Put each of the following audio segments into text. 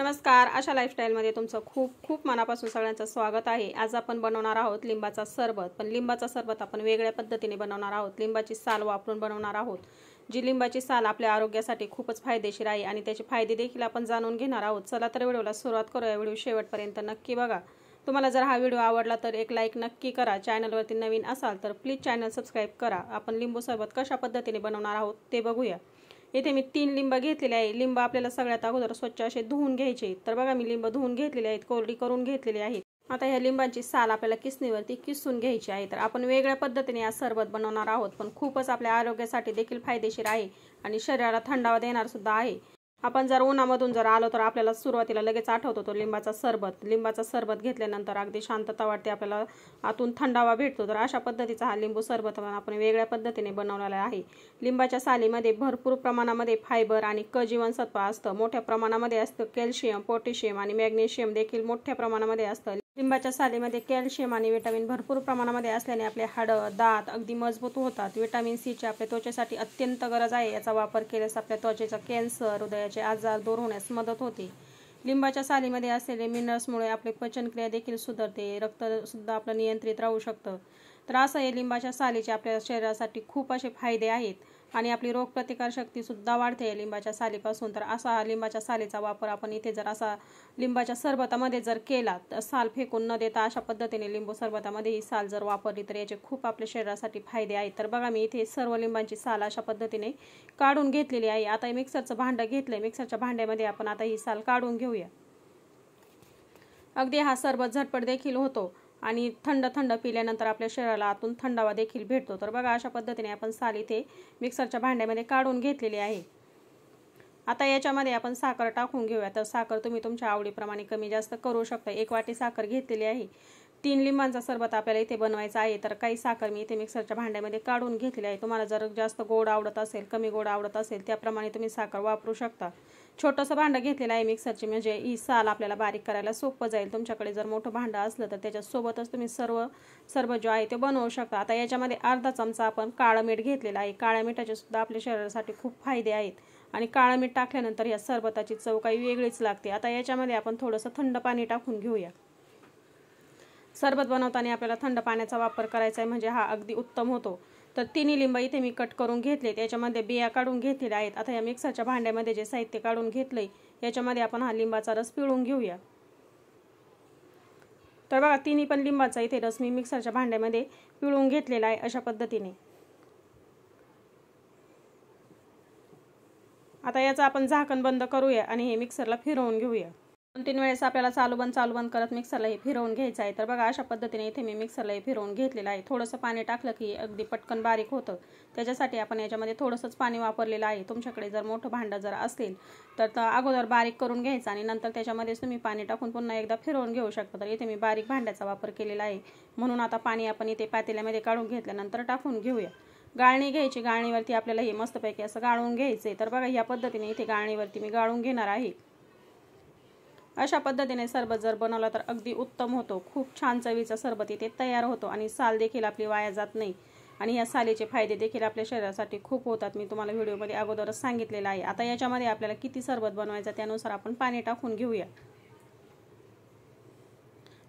नमस्कार, आशा लाईफस्टाईलमध्ये तुमचं खूप खूप मनापासून सगळ्यांचं स्वागत आहे। आज आपण बनवणार आहोत लिंबाचा सरबत। पण लिंबाचा सरबत आपण वेगळ्या पद्धतीने बनवणार आहोत। लिंबाची साल वापरून बनवणार आहोत। जी लिंबाची साल आपल्या आरोग्यासाठी खूपच फायदेशीर आहे आणि त्याचे फायदे देखील आपण जाणून घेणार आहोत। चला तर व्हिडिओला सुरुवात करूया। व्हिडिओ शेवटपर्यंत नक्की बघा। तुम्हाला जर हा व्हिडिओ आवडला तर एक लाईक नक्की करा। चॅनलवरती नवीन असाल तर प्लीज चॅनल सबस्क्राइब करा। आपण लिंबू सरबत कशा पद्धतीने बनवणार आहोत ते बघूया। इथे मी 3 लिंब घेतलेले आहे। लिंब आपल्याला सगळ्यात अगोदर स्वच्छ असे धुवून घ्यायचे। तर बघा मी लिंब धुवून घेतलेले आहेत, कोरडी करून घेतलेली आहेत। आता ह्या लिंबाची साल आपल्याला किसणीवरती किसून घ्यायची आहे। तर आपण वेगळ्या पद्धतीने आज सरबत बनवणार आहोत, पण खूपच आपल्या आरोग्यासाठी देखील फायदेशीर आहे आणि शरीराला थंडावा देणार सुद्धा आहे। आपण जर उन्हामधून जर आलो तर आपल्याला सुरुवातीला लगेच आठवतो तो लिंबाचा सरबत। लिंबाचा सरबत घेतल्यानंतर अगदी शांतता वाटते, आपल्याला आतून थंडावा भेटतो। तर अशा पद्धतीचा हा लिंबू सरबत आपण वेगळ्या पद्धतीने बनवलेला आहे। लिंबाच्या सालीमध्ये भरपूर प्रमाणामध्ये फायबर आणि क जीवनसत्व असतं। मोठ्या प्रमाणामध्ये असतं कॅल्शियम, पोटॅशियम आणि मॅग्नेशियम देखील मोठ्या प्रमाणामध्ये असतं। लिंबाच्या सालीमध्ये कॅल्शियम आणि विटामिन भरपूर प्रमाणामध्ये असल्याने आपले हाडं, दात अगदी मजबूत होतात। विटामिन सी ची आपल्या त्वचेसाठी अत्यंत गरज आहे। याचा वापर केल्यास आपल्या त्वचेचा कॅन्सर, हृदयाचे आजार दूर होण्यास मदत होते। लिंबाच्या सालीमध्ये असलेले मिनरल्समुळे आपली पचनक्रिया देखील सुधारते, रक्त सुद्धा आपलं नियंत्रित राहू शकतं। तर असं हे लिंबाच्या सालीचे आपल्या शरीरासाठी खूप असे फायदे आहेत आणि आपली रोगप्रतिकार शक्ती सुद्धा वाढते लिंबाच्या सालीपासून। तर असा हा लिंबाच्या सालीचा वापर आपण इथे जर असा लिंबाच्या सरबतामध्ये जर केला तर साल फेकून न देता अशा पद्धतीने लिंबू सरबतामध्ये ही साल जर वापरली तर याचे खूप आपल्या शरीरासाठी फायदे आहेत। तर बघा मी इथे सर्व लिंबांची साल अशा पद्धतीने काढून घेतलेली आहे। आता मिक्सरचं भांडं घेतलंय। मिक्सरच्या भांड्यामध्ये आपण आता ही साल काढून घेऊया। अगदी हा सरबत झटपट देखील होतो आणि थंड थंड पिल्यानंतर आपल्या शरीराला आतून थंडावा देखील भेटतो। तर बघा अशा पद्धतीने आपण साल इथे मिक्सरच्या भांड्यामध्ये काढून घेतलेली आहे। आता याच्यामध्ये आपण साखर टाकून घेऊया। तर साखर तुम्ही तुमच्या आवडीप्रमाणे कमी जास्त करू शकता। 1 वाटी साखर घेतलेली आहे। 3 लिंबांचा सरबत आपल्याला इथे बनवायचा आहे, तर काही साखर मी इथे मिक्सरच्या भांड्यामध्ये काढून घेतलेली आहे। तुम्हाला जर जास्त गोड आवडत असेल, कमी गोड आवडत असेल त्याप्रमाणे तुम्ही साखर वापरू शकता। छोटंसं भांडं घेतलेलं आहे मिक्सरची, म्हणजे ही साल आपल्याला बारीक करायला सोपं जाईल। तुमच्याकडे जर मोठं भांडं असलं तर त्याच्यासोबतच तुम्ही सरबत जो आहे ते बनवू शकता। आता याच्यामध्ये अर्धा चमचा आपण काळं मीठ घेतलेलं आहे। काळ्या मिठाचे सुद्धा आपल्या शरीरासाठी खूप फायदे आहेत आणि काळं मीठ टाकल्यानंतर या सरबताची चव काही वेगळीच लागते। आता याच्यामध्ये आपण थोडंसं थंड पाणी टाकून घेऊया। सरबत बनवताना आपल्याला थंड पाण्याचा वापर करायचा आहे, म्हणजे हा अगदी उत्तम होतो। तर 3 लिंब इथे मी कट करून घेतले, त्याच्यामध्ये बिया काढून घेतलेल्या आहेत। आता या मिक्सरच्या भांड्यामध्ये जे साहित्य काढून घेतलंय याच्यामध्ये आपण हा लिंबाचा रस पिळून घेऊया। तर बघा 3 पण लिंबाचा इथे रस मी मिक्सरच्या भांड्यामध्ये पिळून घेतलेला आहे अशा पद्धतीने। आता याचं आपण झाकण बंद करूया आणि हे मिक्सरला फिरवून घेऊया। 2-3 वेळेस आपल्याला चालू बंद करत मिक्सरला हे फिरवून घ्यायचं आहे। तर बघा अशा पद्धतीने इथे मी मिक्सरला हे फिरवून घेतलेलं आहे। थोडंसं पाणी टाकलं की अगदी पटकन बारीक होतं, त्याच्यासाठी आपण याच्यामध्ये थोडंसंच पाणी वापरलेलं आहे। तुमच्याकडे जर मोठं भांडं जर असेल तर अगोदर बारीक करून घ्यायचं आणि नंतर त्याच्यामध्ये तुम्ही पाणी टाकून पुन्हा एकदा फिरवून घेऊ शकता। तर इथे मी बारीक भांड्याचा वापर केलेला आहे, म्हणून आता पाणी आपण इथे पातेल्यामध्ये काढून घेतल्यानंतर टाकून घेऊया। गाळणी घ्यायची, गाळणीवरती आपल्याला हे मस्तपैकी असं गाळून घ्यायचंय। तर बघा या पद्धतीने इथे गाळणीवरती मी गाळून घेणार आहे। अशा पद्धतीने सरबत जर बनवला तर अगदी उत्तम होतो। खूप छान चवीचा सरबत इथे तयार होतो आणि साल देखील आपली वाया जात नाही आणि या सालीचे फायदे देखील आपल्या शरीरासाठी खूप होतात। मी तुम्हाला व्हिडिओमध्ये अगोदरच सांगितलेलं आहे। आता याच्यामध्ये आपल्याला किती सरबत बनवायचं त्यानुसार आपण पाणी टाकून घेऊया।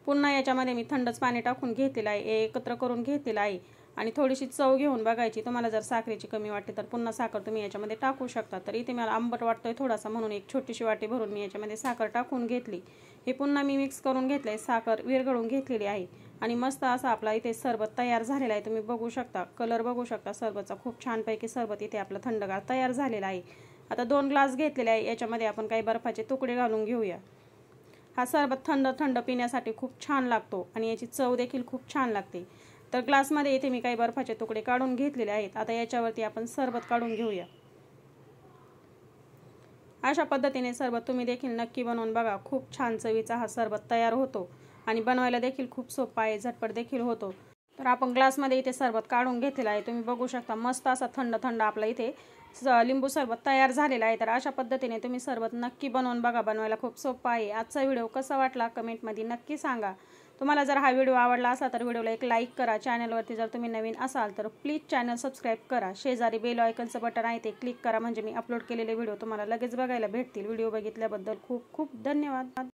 पुन्हा याच्यामध्ये मी थंडच पाणी टाकून घेतलेलं आहे, एकत्र करून घेतलेलं आहे आणि थोडीशी चव घेऊन बघायची। तुम्हाला जर साखरेची कमी वाटते तर पुन्हा साखर तुम्ही याच्यामध्ये टाकू शकता। तर इथे मला आंबट वाटतोय थोडासा, म्हणून एक छोटीशी वाटी भरून मी याच्यामध्ये साखर टाकून घेतली। हे पुन्हा मी मिक्स करून घेतलंय, साखर विरघळून घेतलेली आहे आणि मस्त असा आपला इथे सरबत तयार झालेला आहे। तुम्ही बघू शकता, कलर बघू शकता सरबतचा, खूप छानपैकी सरबत इथे आपला थंडगार तयार झालेला आहे। आता 2 ग्लास घेतलेले आहे, याच्यामध्ये आपण काही बर्फाचे तुकडे घालून घेऊया। हा सरबत थंड थंड पिण्यासाठी खूप छान लागतो आणि याची चव देखील खूप छान लागते। तर ग्लासमध्ये इथे मी काही बर्फाचे तुकडे काढून घेतलेले आहेत। आता याच्यावरती आपण सरबत काढून घेऊया। अशा पद्धतीने सरबत तुम्ही देखील नक्की बनवून बघा। खूप छान चवीचा हा सरबत तयार होतो आणि बनवायला देखील खूप सोपा आहे, झटपट देखील होतो। तर आपण ग्लासमध्ये इथे सरबत काढून घेतलेला आहे, तुम्ही बघू शकता। मस्त असा थंड थंड आपला इथे लिंबू सरबत तयार झालेला आहे। तर अशा पद्धतीने तुम्ही सरबत नक्की बनवून बघा, बनवायला खूप सोपं आहे। आजचा व्हिडिओ कसा वाटला कमेंटमध्ये नक्की सांगा। तुम्हाला जर हा व्हिडिओ आवडला असा तर व्हिडिओला एक लाईक करा. चॅनलवरती जर तुम्ही नवीन असाल तर प्लीज चॅनल सबस्क्राईब करा. शेजारी बेल आयकॉनचं बटन आहे ते क्लिक करा, म्हणजे मी अपलोड केलेले व्हिडिओ तुम्हाला लगेच बघायला भेटतील. व्हिडिओ बघितल्याबद्दल खूप खूप धन्यवाद.